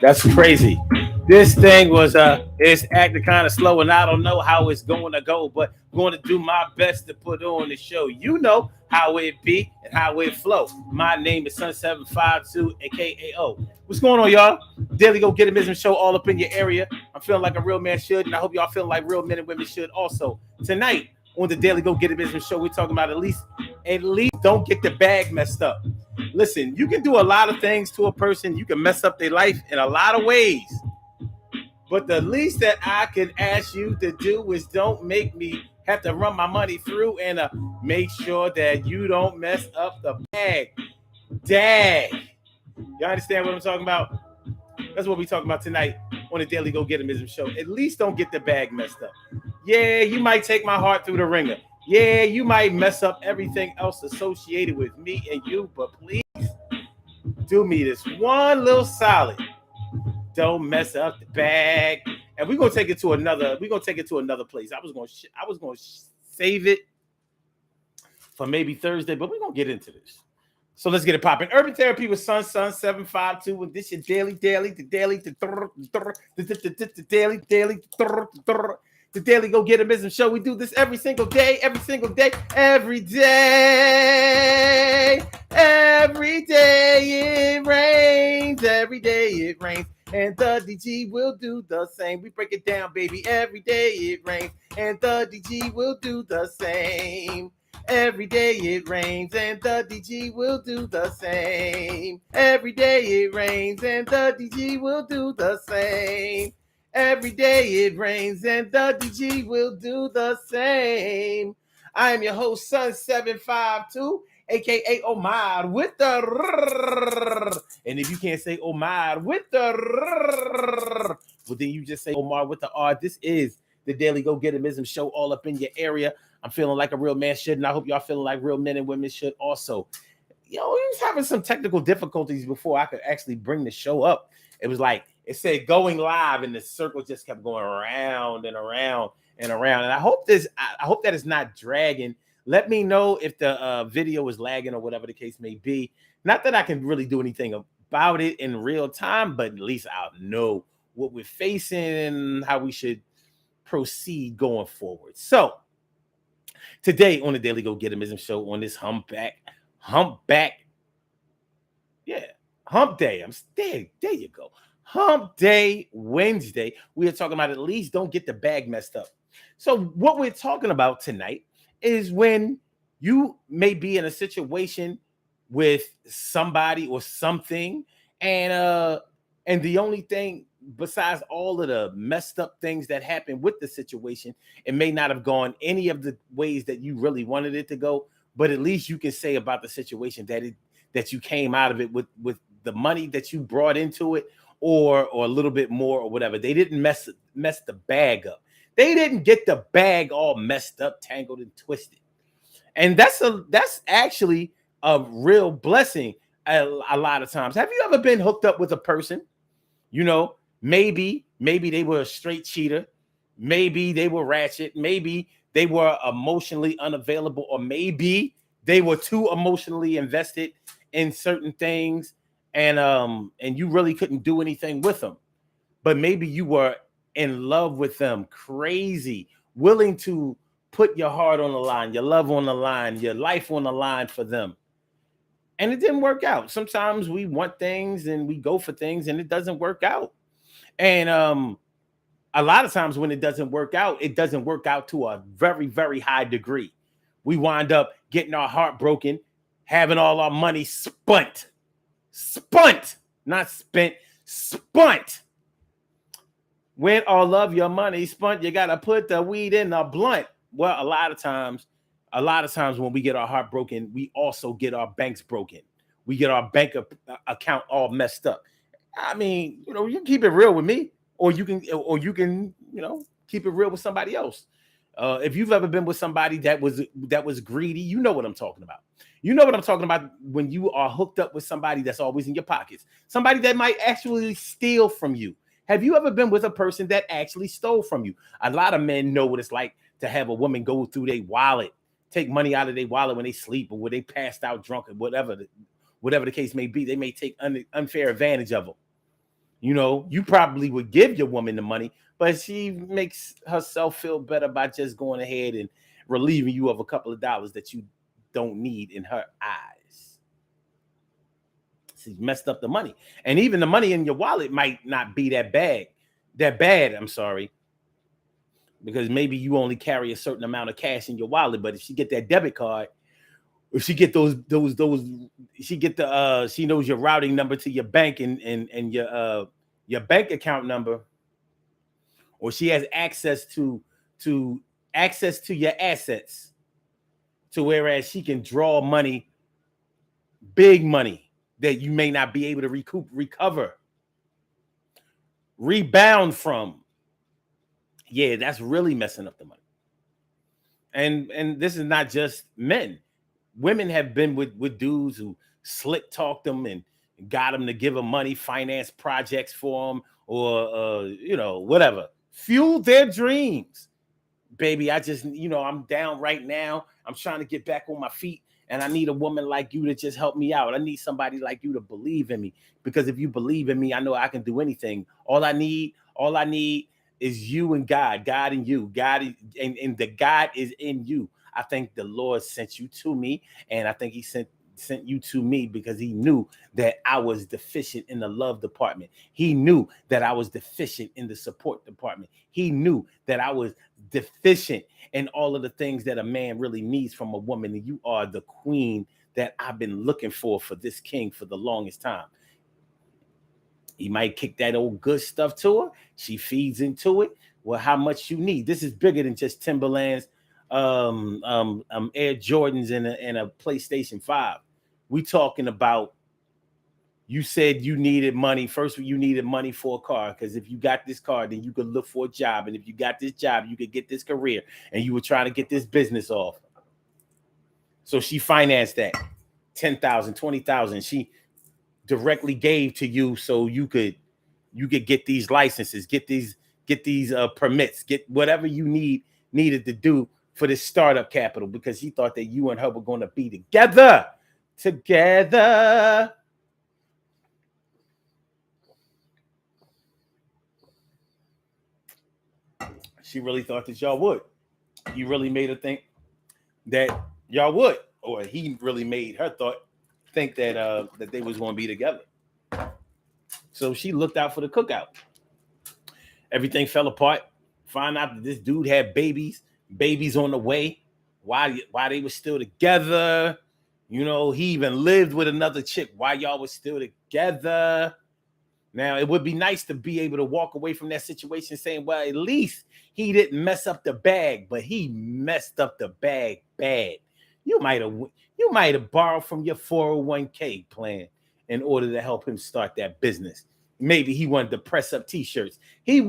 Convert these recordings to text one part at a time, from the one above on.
That's crazy. This thing was it's acting kind of slow, and I don't know how it's going to go, but I'm going to do my best to put on the show. You know how it be and how it flow. My name is Sun752, aka O. What's going on, y'all? Daily Go Get It Business Show all up in your area. I'm feeling like a real man should, and I hope y'all feeling like real men and women should also. Tonight on the Daily Go Get It Business Show, we're talking about at least don't get the bag messed up. Listen, you can do a lot of things to a person. You can mess up their life in a lot of ways. But the least that I can ask you to do is don't make me have to run my money through and make sure that you don't mess up the bag. Dag. Y'all understand what I'm talking about? That's what we're talking about tonight on the Daily Go Get 'Em Show. At least don't get the bag messed up. Yeah, you might take my heart through the ringer. Yeah, you might mess up everything else associated with me and you, but please do me this one little solid. Don't mess up the bag. And we're gonna take it to another. We're gonna take it to another place. I was gonna save it for maybe Thursday, but we're gonna get into this. So let's get it popping. Urban Therapy with Sun752. And this is the Daily Go Get a Business Show. We do this every single day, every day. Every day it rains, every day it rains. And the DG will do the same. We break it down, baby. Every day it rains, and the DG will do the same. Every day it rains, and the DG will do the same. Every day it rains, and the DG will do the same. Every day it rains, and the DG will do the same. I am your host, Sun752, aka Omar, with the. And if you can't say Omar with the, well, then you just say Omar with the R. This is the Daily Go Get It Show all up in your area. I'm feeling like a real man should, and I hope y'all feeling like real men and women should also. We was having some technical difficulties before I could actually bring the show up. It was like it said going live, and the circle just kept going around and around and around. And I hope that it's not dragging. Let me know if the video is lagging or whatever the case may be. Not that I can really do anything about it in real time, but at least I'll know what we're facing and how we should proceed going forward. So today on the Daily Go Get 'Em Show on this hump day. Yeah, hump day. There you go. Hump day Wednesday. We are talking about at least don't get the bag messed up. So what we're talking about tonight is when you may be in a situation with somebody or something, and the only thing besides all of the messed up things that happened with the situation, it may not have gone any of the ways that you really wanted it to go, but at least you can say about the situation that you came out of it with the money that you brought into it, or a little bit more or whatever. They didn't mess the bag up. They didn't get the bag all messed up, tangled, and twisted. And that's actually a real blessing a lot of times. Have you ever been hooked up with a person? Maybe they were a straight cheater. Maybe they were ratchet. Maybe they were emotionally unavailable, or maybe they were too emotionally invested in certain things, and you really couldn't do anything with them. But maybe you were in love with them, crazy, willing to put your heart on the line, your love on the line, your life on the line for them. And it didn't work out. Sometimes we want things and we go for things and it doesn't work out. And a lot of times when it doesn't work out to a very, very high degree. We wind up getting our heart broken, having all our money spent, not spent, spunt. When all of your money spent, you got to put the weed in the blunt. Well, a lot of times when we get our heart broken, we also get our banks broken. We get our bank account all messed up. I mean, you can keep it real with me, or you can keep it real with somebody else. If you've ever been with somebody that was greedy, you know what I'm talking about. You know what I'm talking about when you are hooked up with somebody that's always in your pockets, somebody that might actually steal from you. Have you ever been with a person that actually stole from you? A lot of men know what it's like to have a woman go through their wallet, take money out of their wallet when they sleep, or when they passed out drunk, or whatever the case may be. They may take unfair advantage of them. You know, you probably would give your woman the money, but she makes herself feel better by just going ahead and relieving you of a couple of dollars that you don't need in her eyes. She's messed up the money. And even the money in your wallet might not be that bad, I'm sorry. Because maybe you only carry a certain amount of cash in your wallet, but if she get that debit card, if she get those, she get the she knows your routing number to your bank and your bank account number, or she has to access to your assets, to whereas she can draw money, big money that you may not be able to recover, rebound from. Yeah, that's really messing up the money. And this is not just men. Women have been with dudes who slick talked them and got them to give them money, finance projects for them, or whatever, fuel their dreams. Baby, I just, I'm down right now. I'm trying to get back on my feet, and I need a woman like you to just help me out. I need somebody like you to believe in me, because if you believe in me, I know I can do anything. All I need is you and God and you. God and the God is in you. I think the Lord sent you to me, and I think he sent you to me because he knew that I was deficient in the love department. He knew that I was deficient in the support department. He knew that I was deficient in all of the things that a man really needs from a woman. And you are the queen that I've been looking for this king for the longest time. He might kick that old good stuff to her. She feeds into it. Well, how much you need? This is bigger than just Timberlands, Air Jordans, and a PlayStation 5. We talking about, you said you needed money. First, you needed money for a car, because if you got this car, then you could look for a job. And if you got this job, you could get this career. And you were trying to get this business off. So she financed that $10,000, $20,000. She directly gave to you so you could get these licenses, get these permits, get whatever you needed to do for this startup capital, because he thought that you and her were going to be together. She really thought that y'all would. He really made her think that y'all would, or he really made her think that they was going to be together. So she looked out for the cookout. Everything fell apart. Find out that this dude had babies on the way. Why they were still together? He even lived with another chick. Why y'all was still together? Now, it would be nice to be able to walk away from that situation saying, well, at least he didn't mess up the bag, but he messed up the bag bad. You might have borrowed from your 401k plan in order to help him start that business. Maybe he wanted to press up t-shirts. I'm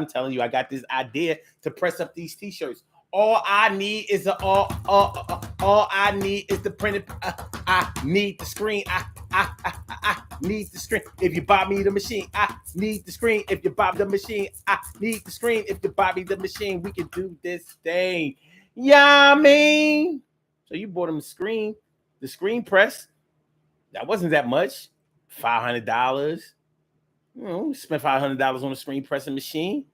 telling you, I got this idea to press up these t-shirts. All I need is all I need is the printed. I need the screen. I need the screen. If you buy me the machine, I need the screen. If you buy the machine, I need the screen. If you buy me the machine, we can do this thing. Yeah, I mean. So you bought him the screen press. That wasn't that much. $500. Spent $500 on a screen pressing machine.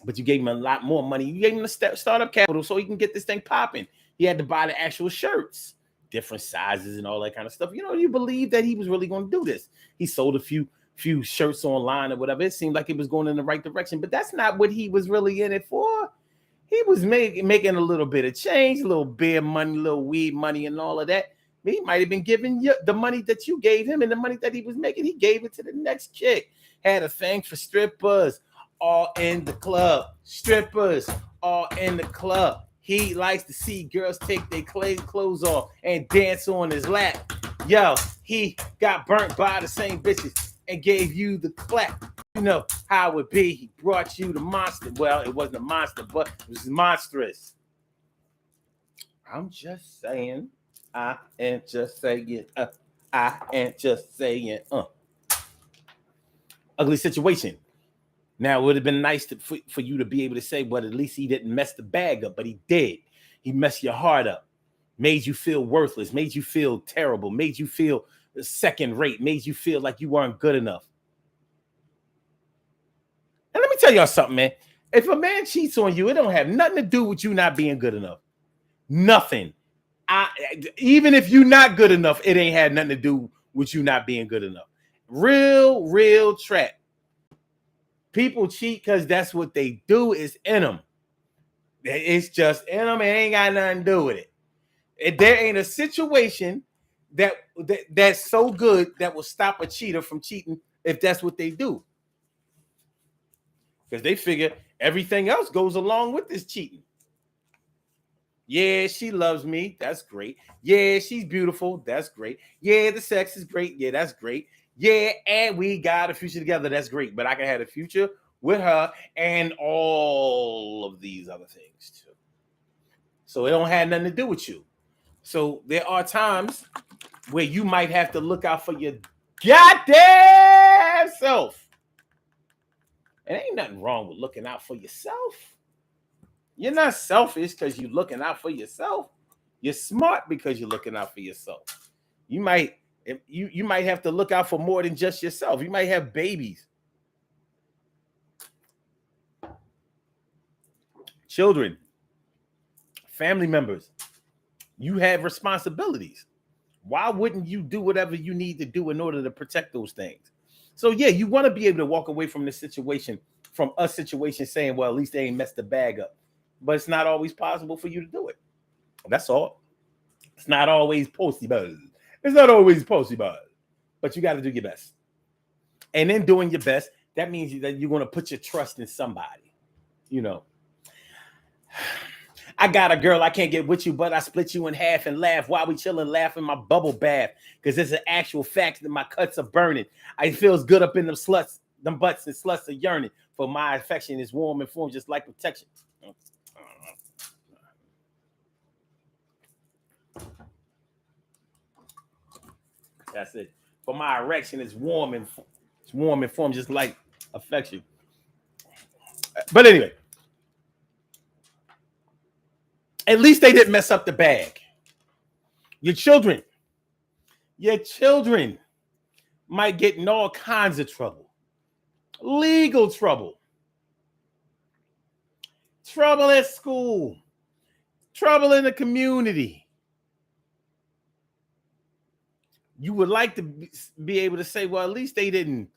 But you gave him a lot more money. You gave him the startup capital so he can get this thing popping. He had to buy the actual shirts, different sizes and all that kind of stuff. You believe that he was really going to do this. He sold a few shirts online or whatever. It seemed like it was going in the right direction, but that's not what he was really in it for. He was making a little bit of change, a little beer money, a little weed money and all of that. He might have been giving you the money that you gave him, and the money that he was making, he gave it to the next chick. Had a thing for strippers. All in the club. Strippers all in the club. He likes to see girls take their clothes off and dance on his lap. Yo, he got burnt by the same bitches and gave you the clap. You know how it would be. He brought you the monster. Well, it wasn't a monster, but it was monstrous. I'm just saying. I ain't just saying. Ugly situation. Now, it would have been nice for you to be able to say, well, at least he didn't mess the bag up, but he did. He messed your heart up, made you feel worthless, made you feel terrible, made you feel second rate, made you feel like you weren't good enough. And let me tell y'all something, man. If a man cheats on you, it don't have nothing to do with you not being good enough. Nothing. Even if you're not good enough, it ain't had nothing to do with you not being good enough. Real trap. People cheat because that's what they do. It's in them. It's just in them. It ain't got nothing to do with it. There ain't a situation that's so good that will stop a cheater from cheating if that's what they do. Because they figure everything else goes along with this cheating. Yeah, she loves me. That's great. Yeah, she's beautiful. That's great. Yeah, the sex is great. Yeah, that's great. Yeah, and we got a future together. That's great. But I can have a future with her and all of these other things too. So it don't have nothing to do with you. So there are times where you might have to look out for your goddamn self. And ain't nothing wrong with looking out for yourself. You're not selfish because you're looking out for yourself. You're smart because you're looking out for yourself. You might have to look out for more than just yourself. You might have babies, children, family members. You have responsibilities. Why wouldn't you do whatever you need to do in order to protect those things? So yeah, you want to be able to walk away from this situation, from a situation saying, well, at least they ain't messed the bag up. But it's not always possible for you to do it. That's all. It's not always possible. It's not always possible. But you got to do your best. And in doing your best, that means that you're going to put your trust in somebody. You know, I got a girl, I can't get with you, but I split you in half and laugh while we chilling, laughing my bubble bath. Because it's an actual fact that my cuts are burning. It feels good up in them sluts, them butts and sluts are yearning. For my affection is warm and form just like protection. That's it. For my erection is warm and form just like affection. But anyway, at least they didn't mess up the bag. Your children might get in all kinds of trouble. Legal trouble. Trouble at school. Trouble in the community. You would like to be able to say, well, at least it didn't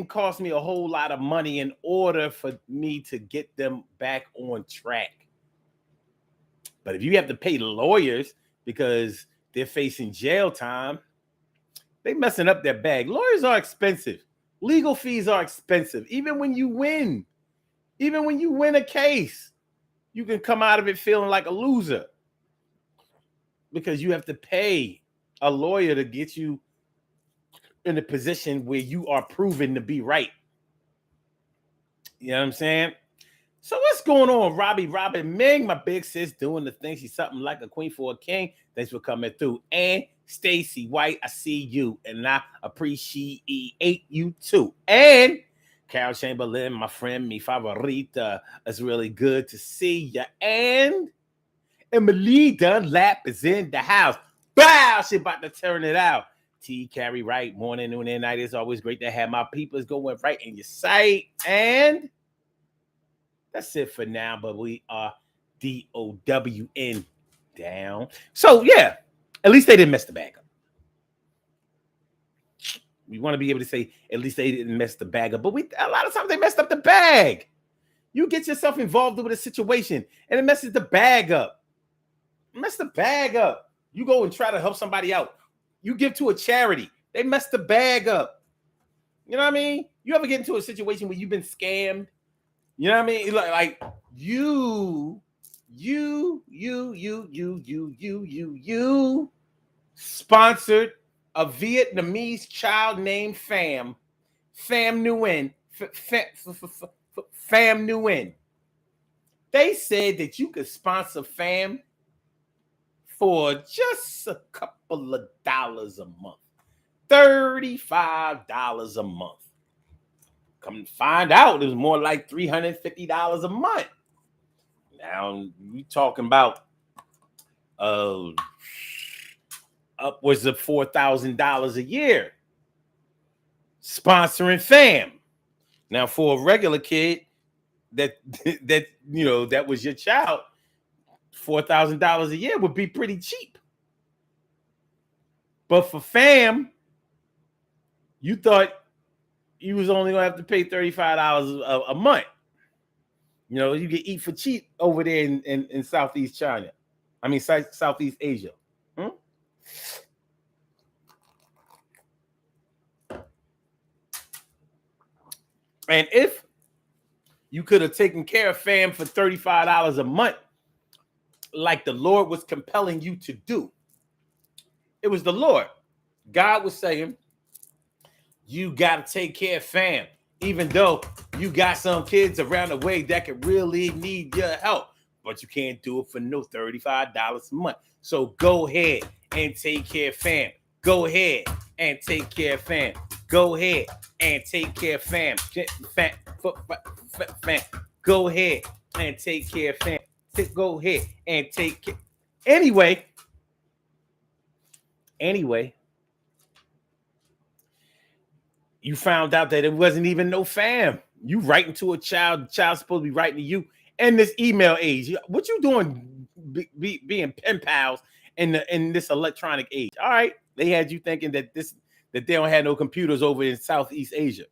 cost me a whole lot of money in order for me to get them back on track. But if you have to pay lawyers because they're facing jail time, they messing up their bag. Lawyers are expensive. Legal fees are expensive. Even when you win a case, you can come out of it feeling like a loser because you have to pay a lawyer to get you in a position where you are proven to be right. You know what I'm saying? So what's going on, Robin Ming, my big sis, doing the thing. She's something like a queen for a king. Thanks for coming through. And Stacy White, I see you, and I appreciate you too. And Carol Chamberlain, my friend, mi favorita. It's really good to see you. And Emily Dunlap is in the house. Bow! She about to turn it out. T. Carrie Wright, morning, noon, and night. It's always great to have my peoples going right in your sight. And that's it for now, but we are DOWN down. So, yeah, at least they didn't mess the bag up. We want to be able to say, at least they didn't mess the bag up. But a lot of times they messed up the bag. You get yourself involved with a situation, and it messes the bag up. Mess the bag up. You go and try to help somebody out. You give to a charity. They mess the bag up. You know what I mean? You ever get into a situation where you've been scammed? You know what I mean? Like you sponsored a Vietnamese child named Pham Nguyen. Pham Nguyen. They said that you could sponsor Pham for just a couple of dollars a month. $35 a month. Come to find out, it was more like $350 a month. Now, we talking about upwards of $4,000 a year sponsoring fam. Now, for a regular kid that that was your child, $4,000 a year would be pretty cheap. But for fam, you thought you was only gonna have to pay $35 a month. You can eat for cheap over there in Southeast China. I mean, Southeast Asia. And if you could have taken care of fam for $35 a month, like the Lord was compelling you to do, it was the Lord. God was saying, you got to take care of fam, even though you got some kids around the way that could really need your help, but you can't do it for no $35 a month. So go ahead and take care of fam. Go ahead and take care of fam. Go ahead and take care of fam. Go ahead and take care of fam. Go ahead and take care. Anyway, you found out that it wasn't even no fam. You writing to a child, the child's supposed to be writing to you in this email age. What you doing being pen pals in this electronic age? All right. They had you thinking that they don't have no computers over in Southeast Asia.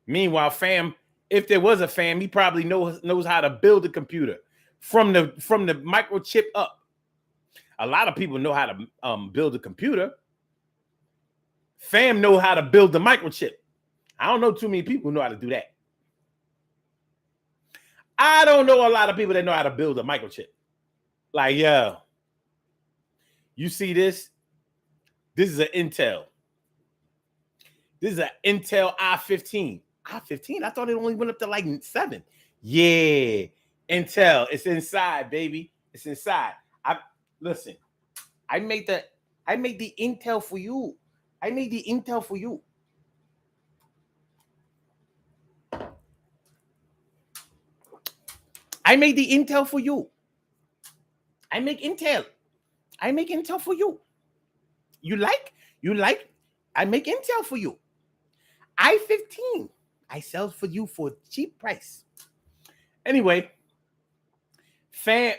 Meanwhile, fam, if there was a fam, he probably knows how to build a computer from the microchip up. A lot of people know how to build a computer. Fam know how to build the microchip. I don't know too many people who know how to do that. I don't know a lot of people that know how to build a microchip. Like, yeah. You see this? This is an Intel. This is an Intel i15. i15? I thought it only went up to like 7. Yeah. Intel. It's inside, baby. It's inside. Listen. I made the Intel for you. I made the Intel for you. I made the Intel for you. I make Intel. I make Intel for you. You like? I make Intel for you. i15. I sell for you for a cheap price. Anyway, fam,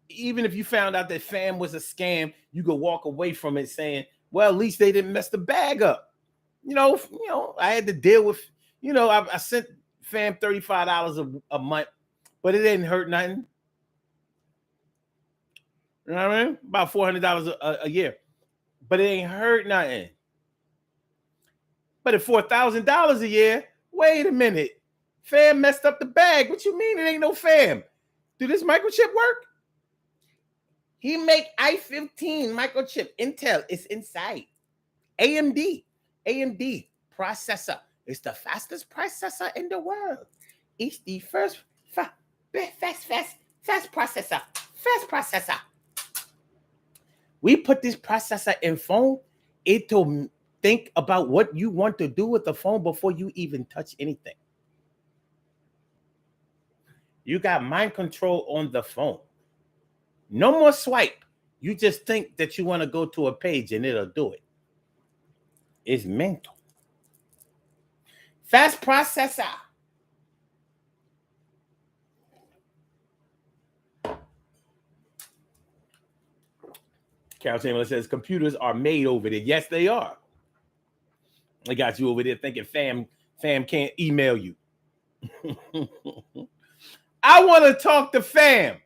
even if you found out that fam was a scam, you could walk away from it saying, well, at least they didn't mess the bag up. I had to deal with, I sent fam $35 a month, but it didn't hurt nothing. You know what I mean? About $400 a year. But it ain't hurt nothing. But at $4,000 a year, wait a minute. Fam messed up the bag. What you mean it ain't no fam? Do this microchip work? He make i15 microchip. Intel is inside. AMD processor. It's the fastest processor in the world. It's the fast processor. Fast processor. We put this processor in phone. It'll think about what you want to do with the phone before you even touch anything. You got mind control on the phone. No more swipe. You just think that you want to go to a page and it'll do it. It's mental. Fast processor. Carol Chamberlain says computers are made over there. Yes, they are. They got you over there thinking fam can't email you. I want to talk to fam.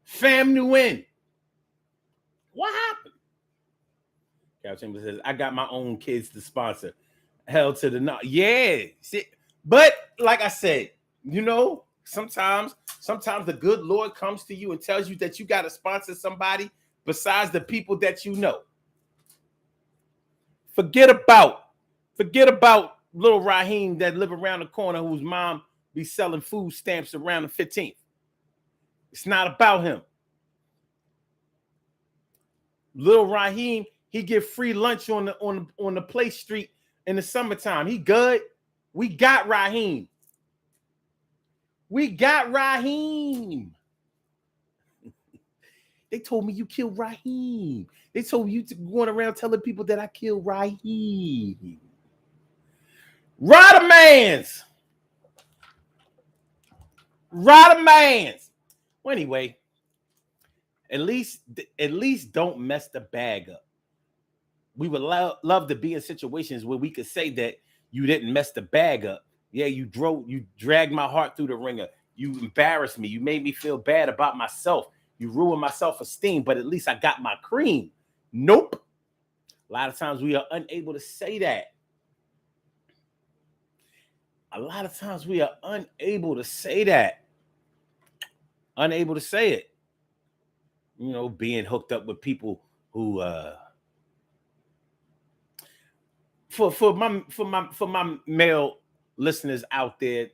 Fam Nguyen. What happened? Carol Chamberlain says, I got my own kids to sponsor. Hell to the no. Yeah. See, but like I said, sometimes the good Lord comes to you and tells you that you got to sponsor somebody besides the people that you know. Forget about little Raheem that live around the corner whose mom be selling food stamps around the 15th. It's not about him. Little Raheem, he get free lunch on the play street in the summertime. He good. We got Raheem. They told me you killed Raheem. They told you to going around telling people that I killed Raheem. Rodamans. Well, anyway, at least don't mess the bag up. We would love to be in situations where we could say that you didn't mess the bag up. Yeah, you dragged my heart through the ringer. You embarrassed me. You made me feel bad about myself. You ruined my self-esteem, but at least I got my cream. Nope. A lot of times we are unable to say that. Unable to say it. You know, being hooked up with people who for my male listeners out there,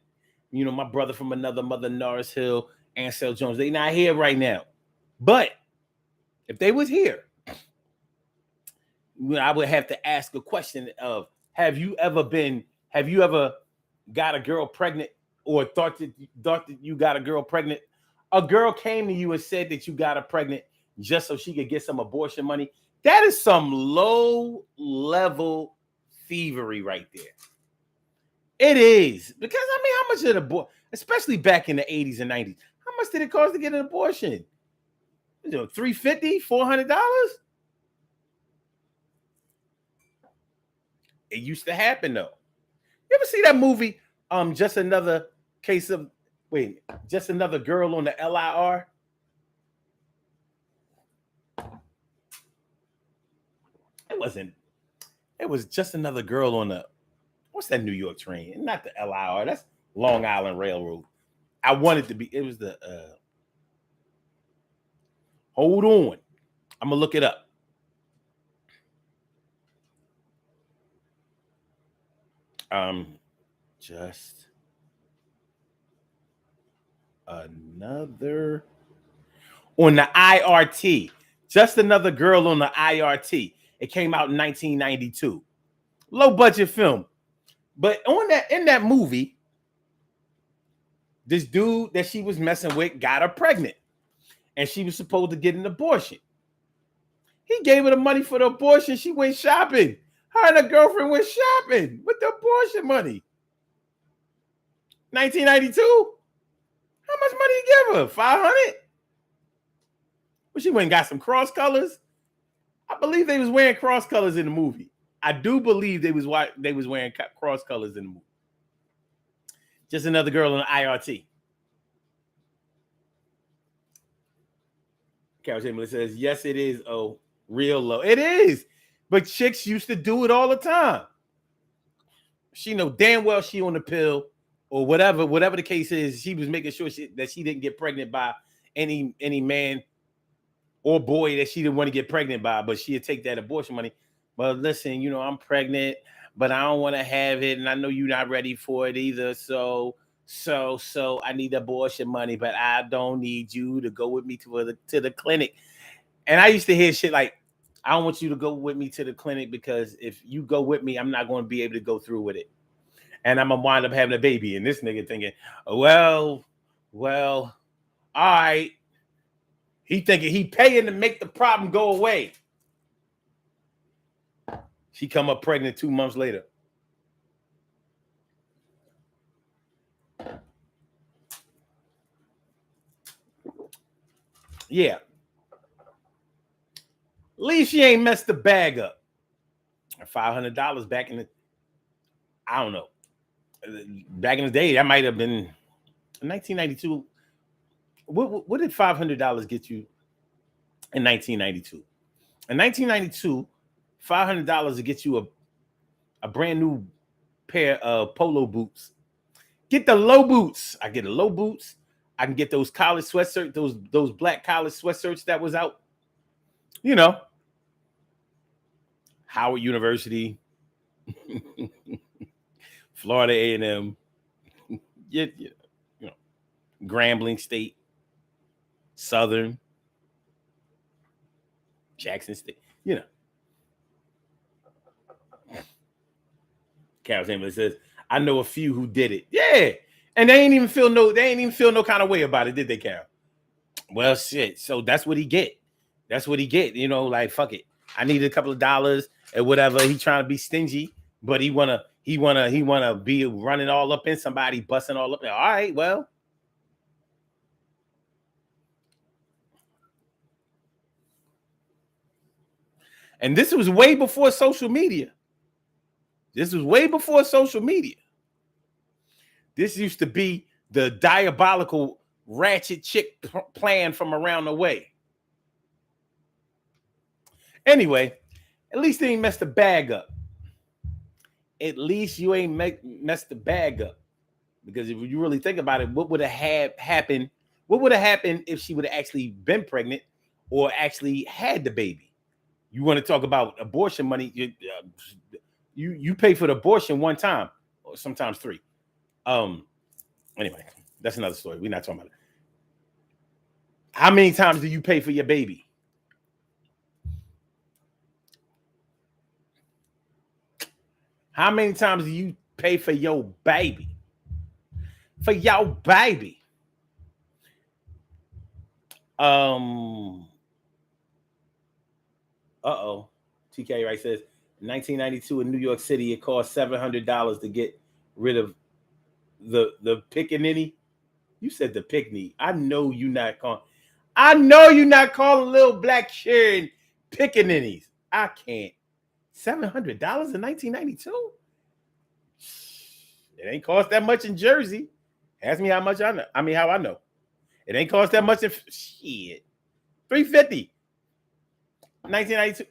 you know, my brother from another mother, Norris Hill, Ansel Jones, they not here right now. But if they was here, I would have to ask a question of, have you ever got a girl pregnant or thought that you got a girl pregnant? A girl came to you and said that you got her pregnant just so she could get some abortion money. That is some low level thievery right there. It is. Because I mean, how much did abortion, especially back in the 80s and 90s, how much did it cost to get an abortion? You know, $350, $400? It used to happen though. You ever see that movie? Just another girl on the LIR. It was just another girl on the, what's that New York train? Not the LIR. That's Long Island Railroad. I wanted to be. It was the. Hold on, I'm gonna look it up. Just another on the IRT. Just another girl on the IRT. It came out in 1992. Low budget film. But in that movie, this dude that she was messing with got her pregnant. And she was supposed to get an abortion. He gave her the money for the abortion. She went shopping. Her and her girlfriend went shopping with the abortion money. 1992? How much money he give her? 500? Well, she went and got some cross colors. I believe they was wearing cross colors in the movie. I do believe they was wearing cross colors in the movie. Just another girl on the IRT. Carol Chamberlain says, yes, it is. Oh, real low. It is. But chicks used to do it all the time. She know damn well she on the pill or whatever the case is. She was making sure that she didn't get pregnant by any man or boy that she didn't want to get pregnant by, but she'd take that abortion money. But listen, you know, I'm pregnant, but I don't want to have it, and I know you're not ready for it either. So I need abortion money, but I don't need you to go with me to the clinic. And I used to hear shit like, I don't want you to go with me to the clinic because if you go with me, I'm not going to be able to go through with it. And I'm going to wind up having a baby. And this nigga thinking, well, all right. He thinking he paying to make the problem go away. She come up pregnant 2 months later. Yeah. At least she ain't messed the bag up. $500 back in the, I don't know. Back in the day, that might have been 1992. What did $500 get you in 1992? In 1992, $500 to get you a brand new pair of polo boots. Get the low boots. I get the low boots. I can get those college sweatshirts, those black college sweatshirts that was out. You know, Howard University, Florida A&M, you know, Grambling State, Southern, Jackson State, you know. Carol Chamberlain says, I know a few who did it. Yeah. And they ain't even feel no kind of way about it, did they, Carol? Well, shit. So that's what he get. That's what he get. Like fuck it. I need a couple of dollars or whatever. He trying to be stingy, but he wanna be running all up in somebody, busting all up in. All right, well. And this was way before social media. This was way before social media. This used to be the diabolical ratchet chick plan from around the way. Anyway, at least they ain't messed the bag up. At least you ain't messed the bag up. Because if you really think about it, what would have happened? What would have happened if she would have actually been pregnant or actually had the baby? You want to talk about abortion money? You pay for the abortion one time, or sometimes three. Anyway, that's another story. We're not talking about it. How many times do you pay for your baby? How many times do you pay for your baby? For your baby. TK right says, in 1992 in New York City, it cost $700 to get rid of the pickaninny. You said the picnic. I know you're not calling little black children pickaninnies. I can't. $700 in 1992? It ain't cost that much in Jersey. Ask me how much I know. How I know. It ain't cost that much in shit. $350. 1992.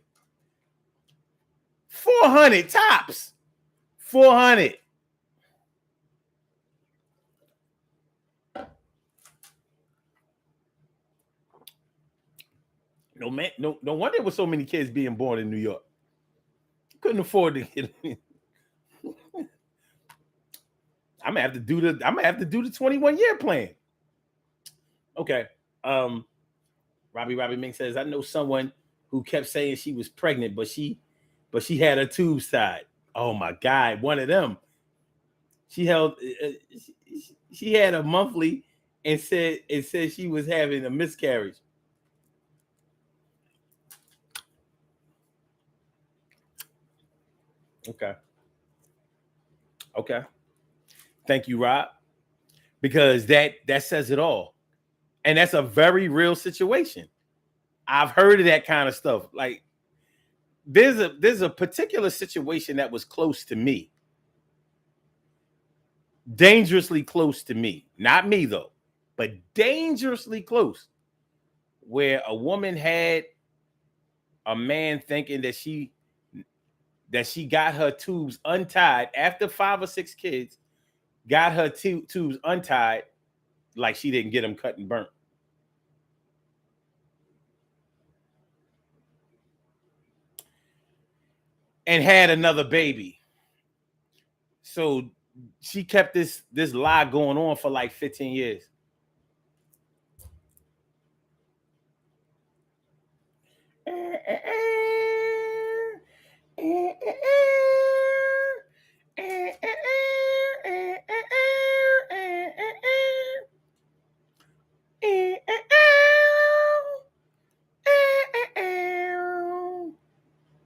400 tops. 400. No man, no wonder there was so many kids being born in New York. Couldn't afford to get. I'm gonna have to do the 21-year plan. Okay. Robbie Mink says, I know someone who kept saying she was pregnant, but she had her tubes tied. Oh my God, one of them. She had a monthly and said she was having a miscarriage. Okay. Thank you, Rob. Because that says it all. And that's a very real situation. I've heard of that kind of stuff. Like there's a particular situation that was close to me. Dangerously close to me. Not me though, but dangerously close. Where a woman had a man thinking that she got her tubes untied after 5 or 6 kids, got her tubes untied like she didn't get them cut and burnt. And had another baby. So she kept this lie going on for like 15 years.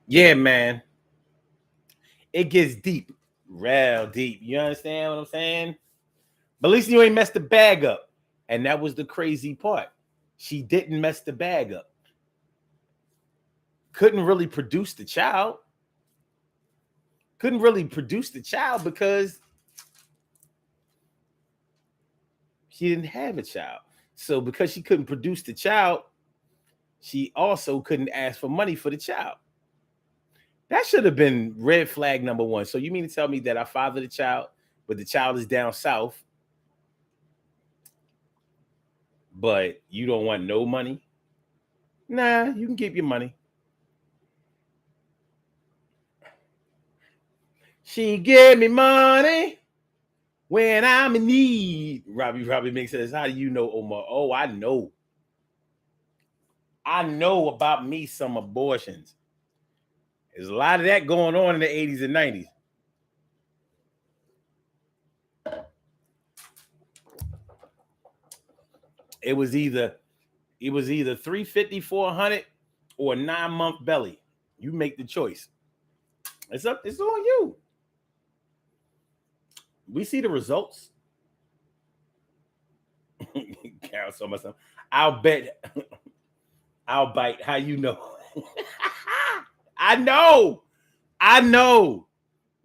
Yeah, man. It gets deep, real deep. You understand what I'm saying? But at least you ain't messed the bag up. And that was the crazy part. She didn't mess the bag up. Couldn't really produce the child. Because she didn't have a child. So because she couldn't produce the child, she also couldn't ask for money for the child. That should have been red flag number 1. So you mean to tell me that I fathered the child, but the child is down south, but you don't want no money? Nah, you can keep your money. She gave me money when I'm in need. Robbie Mink says, how do you know, Omar? Oh, I know. I know about me some abortions. There's a lot of that going on in the 80s and 90s. It was either 350, 400, or a 9-month belly. You make the choice. It's on you. We see the results. Carol saw myself. I'll bet. I'll bite. How you know? I know.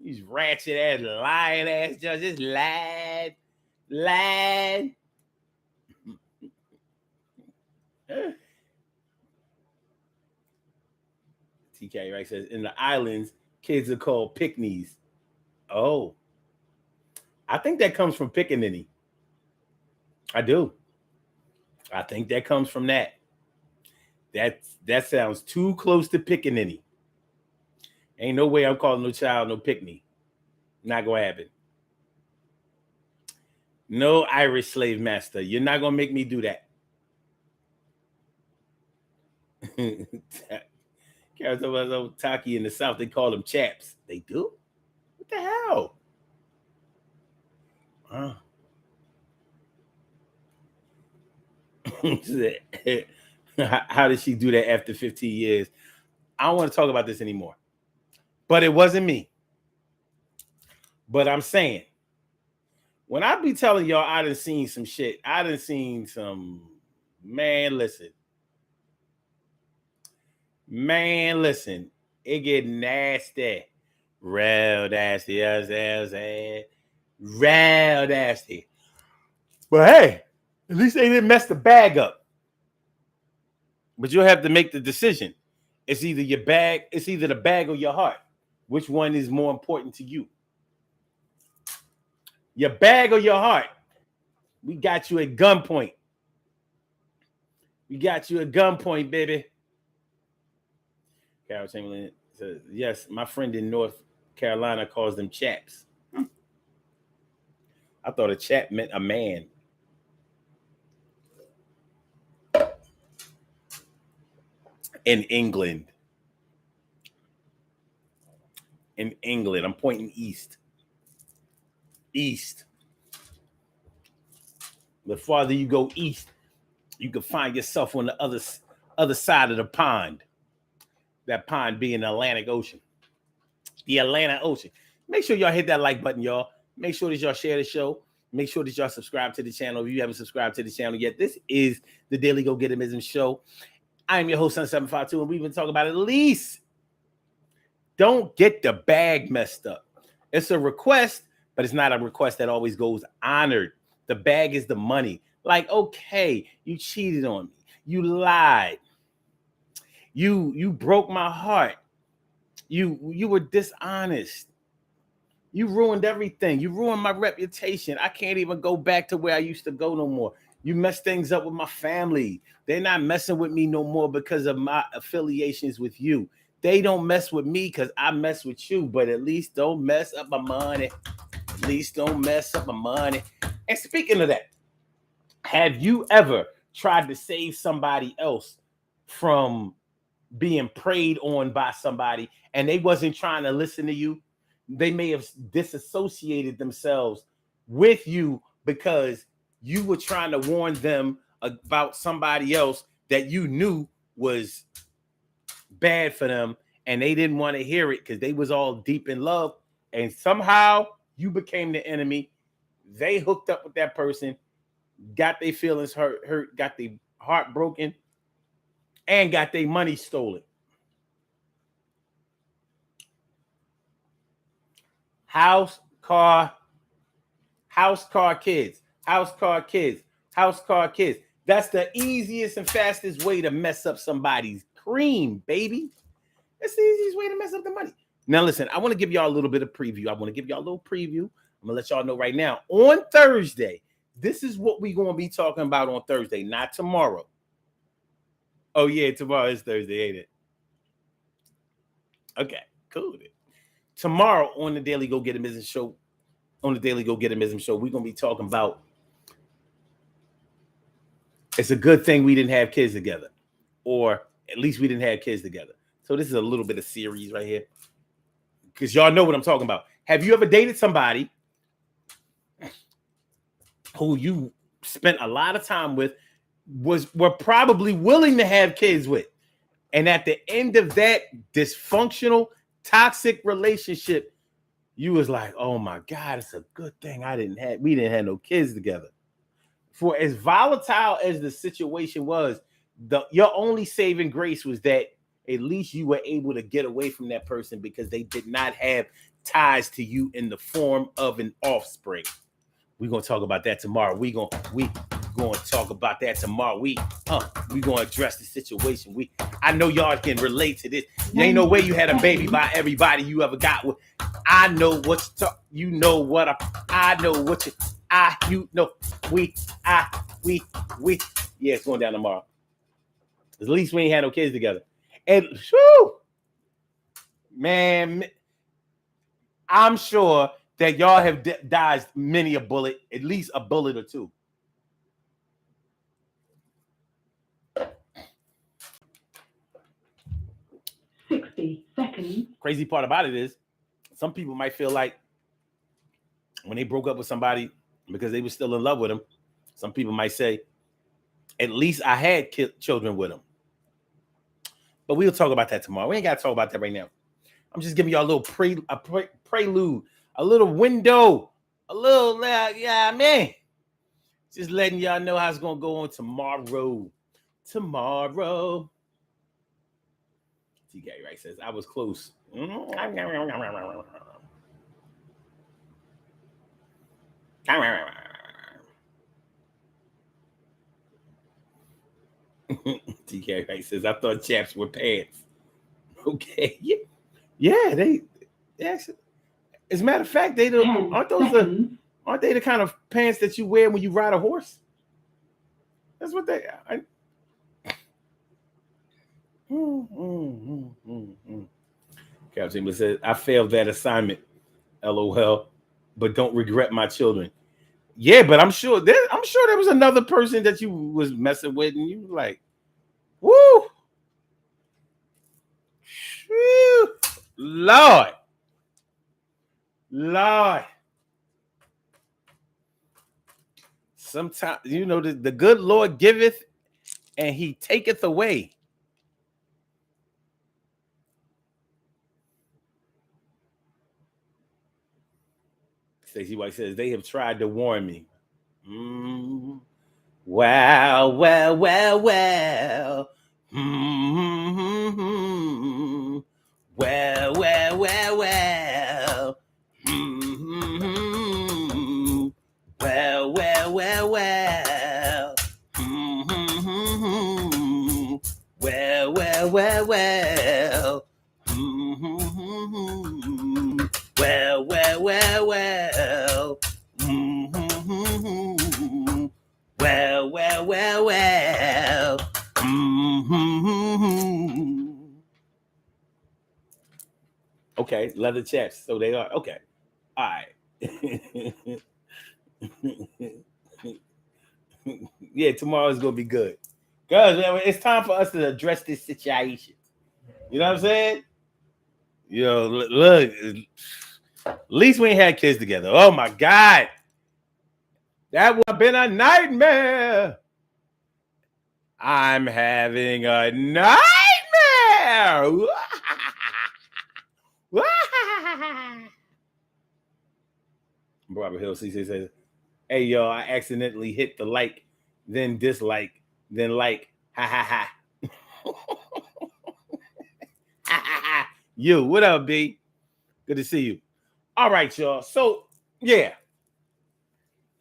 These ratchet ass, lying ass judges lied. TK right says in the islands, kids are called picnies. Oh, I think that comes from pickaninny. I do. I think that comes from that. That sounds too close to pickaninny. Ain't no way I'm calling no child no pickney. Not gonna happen. No Irish slave master. You're not gonna make me do that. Carol told us old Taki in the South, they call them chaps. They do? What the hell? How did she do that after 15 years? I don't want to talk about this anymore. But it wasn't me. But I'm saying, when I be telling y'all I done seen some shit, I done seen some, man, listen, it get nasty. Real nasty, real nasty. But hey, at least they didn't mess the bag up. But you'll have to make the decision. It's either the bag or your heart. Which one is more important to you? Your bag or your heart? We got you at gunpoint. Baby. Carol Chamberlain says, yes, my friend in North Carolina calls them chaps. I thought a chap meant a man. In England. I'm pointing east. The farther you go east, you can find yourself on the other side of the pond. That pond being the Atlantic Ocean. The Atlantic Ocean. Make sure y'all hit that like button, y'all. Make sure that y'all share the show. Make sure that y'all subscribe to the channel if you haven't subscribed to the channel yet. This is the Daily Go Get 'Emism Show. I am your host, Sun752, and we've been talking about at least don't get the bag messed up. It's a request, but it's not a request that always goes honored. The bag is the money. Like, okay, you cheated on me. You lied. You broke my heart. You were dishonest. You ruined everything. You ruined my reputation. I can't even go back to where I used to go no more. You messed things up with my family. They're not messing with me no more because of my affiliations with you. They don't mess with me because I mess with you, but at least don't mess up my money. And speaking of that, have you ever tried to save somebody else from being preyed on by somebody and they wasn't trying to listen to you? They may have disassociated themselves with you because you were trying to warn them about somebody else that you knew was bad for them, and they didn't want to hear it because they was all deep in love, and somehow you became the enemy. They hooked up with that person, got their feelings hurt, got their heart broken, and got their money stolen. House car kids. That's the easiest and fastest way to mess up somebody's cream, baby. That's the easiest way to mess up the money. Now, listen, I want to give y'all a little bit of preview. I'm going to let y'all know right now. On Thursday, this is what we're going to be talking about on Thursday, not tomorrow. Oh, yeah, tomorrow is Thursday, ain't it? Okay, cool. Tomorrow on the Daily Go Get 'Emism Show, we're going to be talking about it's a good thing we didn't have kids together, or at least we didn't have kids together. So this is a little bit of series right here because y'all know what I'm talking about. Have you ever dated somebody who you spent a lot of time with, were probably willing to have kids with, And at the end of that dysfunctional, toxic relationship, you was like, oh my God, it's a good thing we didn't have no kids together. For as volatile as the situation was, your only saving grace was that at least you were able to get away from that person because they did not have ties to you in the form of an offspring. We're gonna talk about that tomorrow. We gonna talk about that tomorrow. We gonna address the situation. I know y'all can relate to this. There ain't no way you had a baby by everybody you ever got with. I know what you know what I know what you know. We. Yeah, it's going down tomorrow. At least we ain't had no kids together. And whew, man, I'm sure that y'all have dodged many a bullet, at least a bullet or two. $60. Crazy part about it is, some people might feel like when they broke up with somebody because they were still in love with them, some people might say, at least I had children with them. But we'll talk about that tomorrow. We ain't got to talk about that right now. I'm just giving y'all a little prelude, a little window, a little, man. Just letting y'all know how it's going to go on tomorrow. Tomorrow. TK right says, I was close. TK right says, I thought chaps were pants. Okay. Yeah, they as a matter of fact, aren't they the kind of pants that you wear when you ride a horse? That's what they are. Captain says, I failed that assignment. LOL. But don't regret my children. Yeah, but I'm sure there was another person that you was messing with, and you were like, woo! Lord. Sometimes, the good Lord giveth and he taketh away. Stacey White says, they have tried to warn me. Well. Well. Okay, leather chaps. So they are. Okay. All right. Yeah, tomorrow's going to be good. Guys, it's time for us to address this situation. You know what I'm saying? Look, at least we ain't had kids together. Oh, my God. That would have been a nightmare. I'm having a nightmare. Robert Hill CC says, hey, y'all, I accidentally hit the like, then dislike, then like. Ha, ha, ha. You, what up, B? Good to see you. All right, y'all. So, yeah.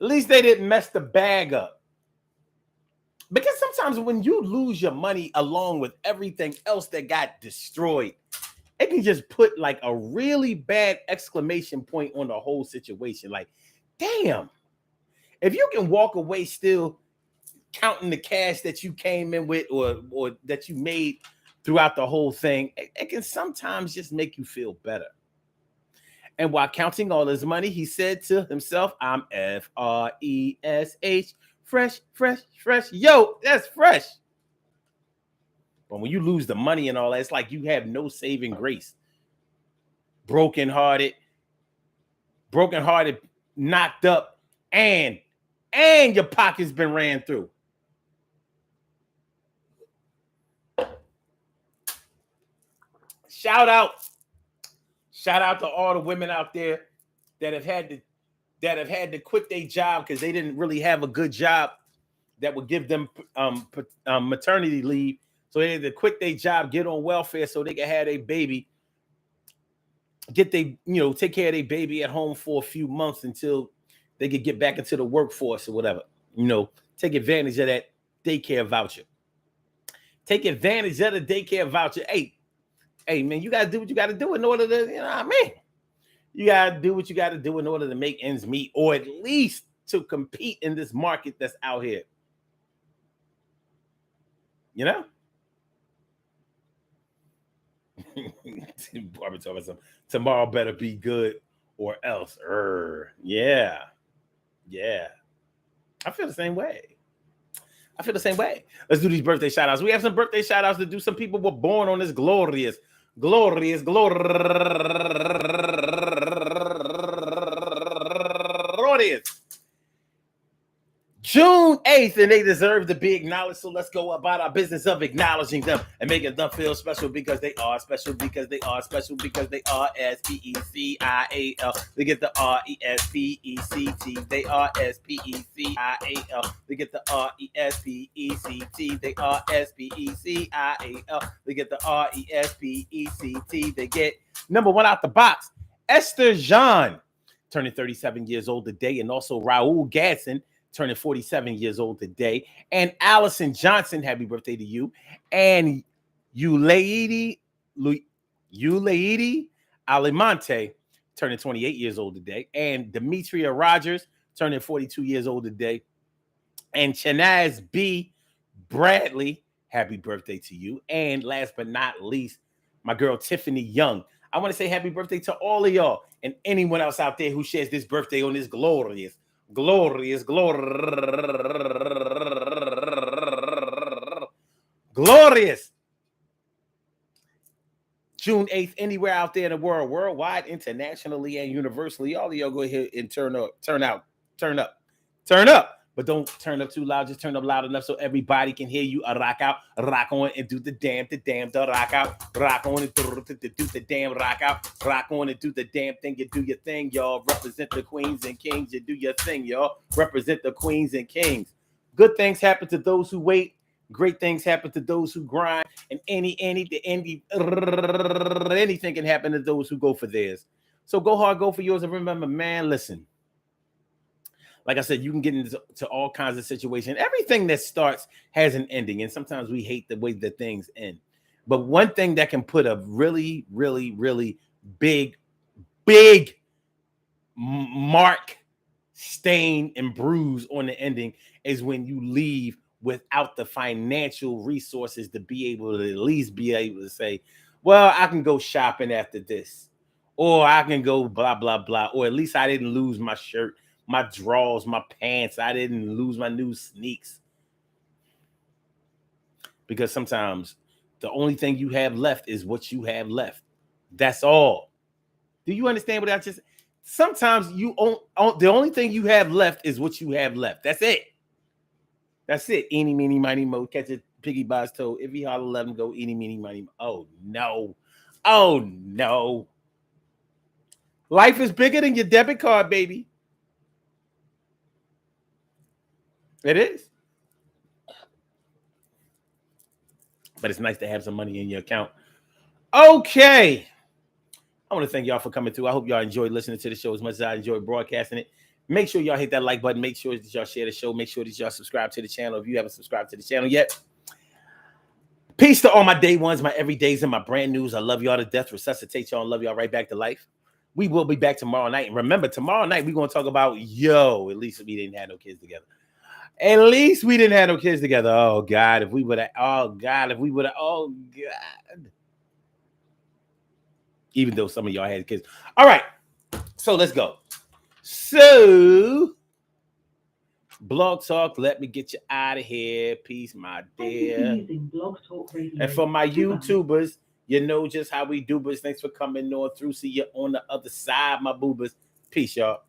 At least they didn't mess the bag up. Because sometimes when you lose your money along with everything else that got destroyed, it can just put like a really bad exclamation point on the whole situation. Like, damn, if you can walk away still counting the cash that you came in with or that you made throughout the whole thing, it can sometimes just make you feel better. And while counting all his money, he said to himself, I'm FRESH, fresh. Yo, that's fresh. But when you lose the money and all that, it's like you have no saving grace. Brokenhearted, knocked up, and your pocket's been ran through. Shout out to all the women out there that have had to quit their job because they didn't really have a good job that would give them maternity leave. So they had to quit their job, get on welfare so they can have their baby, take care of their baby at home for a few months until they could get back into the workforce or whatever. Take advantage of that daycare voucher. Take advantage of the daycare voucher. Hey, man, you got to do what you got to do in order to, you know what I mean? You got to do what you got to do in order to make ends meet, or at least to compete in this market that's out here. You know? Barbara told us tomorrow better be good or else. Yeah. I feel the same way. Let's do these birthday shout outs. We have some birthday shout outs to do. Some people were born on this glorious June 8th, and they deserve to be acknowledged. So let's go about our business of acknowledging them and making them feel special because they are special, because they are special, because they are SPECIAL. They get the RESPECT. They are SPECIAL. They get the RESPECT. They are SPECIAL. They get the RESPECT. They get number one out the box. Esther Jean, turning 37 years old today, and also Raul Gadson, turning 47 years old today. And Allison Johnson, happy birthday to you. And Yuleidi Alimonte, turning 28 years old today. And Demetria Rogers, turning 42 years old today. And Chanaz B. Bradley, happy birthday to you. And last but not least, my girl Tiffany Young. I want to say happy birthday to all of y'all and anyone else out there who shares this birthday on this glorious June 8th, anywhere out there in the world, worldwide, internationally, and universally. All of y'all go ahead and turn up. But don't turn up too loud. Just turn up loud enough so everybody can hear you. Rock out, rock on, and do the damn, the rock out. Rock on and do the damn, rock out. Rock on and do the damn thing. You do your thing, y'all. Represent the queens and kings. You do your thing, y'all. Represent the queens and kings. Good things happen to those who wait. Great things happen to those who grind. And anything can happen to those who go for theirs. So go hard, go for yours. And remember, man, listen. Like I said, you can get into all kinds of situations. Everything that starts has an ending, and sometimes we hate the way that things end. But one thing that can put a really, really, really big mark, stain, and bruise on the ending is when you leave without the financial resources to be able to at least be able to say, well, I can go shopping after this, or I can go blah, blah, blah, or at least I didn't lose my shirt, my drawers, my pants. I didn't lose my new sneaks. Because sometimes the only thing you have left is what you have left. That's all. Do you understand what I just said? Sometimes the only thing you have left is what you have left. That's it. Eeny, meeny, miny, mo. Catch a piggy by his toe. If he holler, let him go. Eeny, meeny, miny, mo. Oh, no. Life is bigger than your debit card, baby. It is. But it's nice to have some money in your account. Okay. I want to thank y'all for coming through. I hope y'all enjoyed listening to the show as much as I enjoyed broadcasting it. Make sure y'all hit that like button. Make sure that y'all share the show. Make sure that y'all subscribe to the channel if you haven't subscribed to the channel yet. Peace to all my day ones, my everydays, and my brand news. I love y'all to death. Resuscitate y'all and love y'all right back to life. We will be back tomorrow night. And remember, tomorrow night, we're going to talk about, at least we didn't have no kids together. Oh, God, if we would have, Even though some of y'all had kids. All right, so let's go. So, Blog Talk, let me get you out of here. Peace, my dear. Blog Talk Radio. And for my YouTubers, you know just how we do, but thanks for coming on through. See you on the other side, my boobers. Peace, y'all.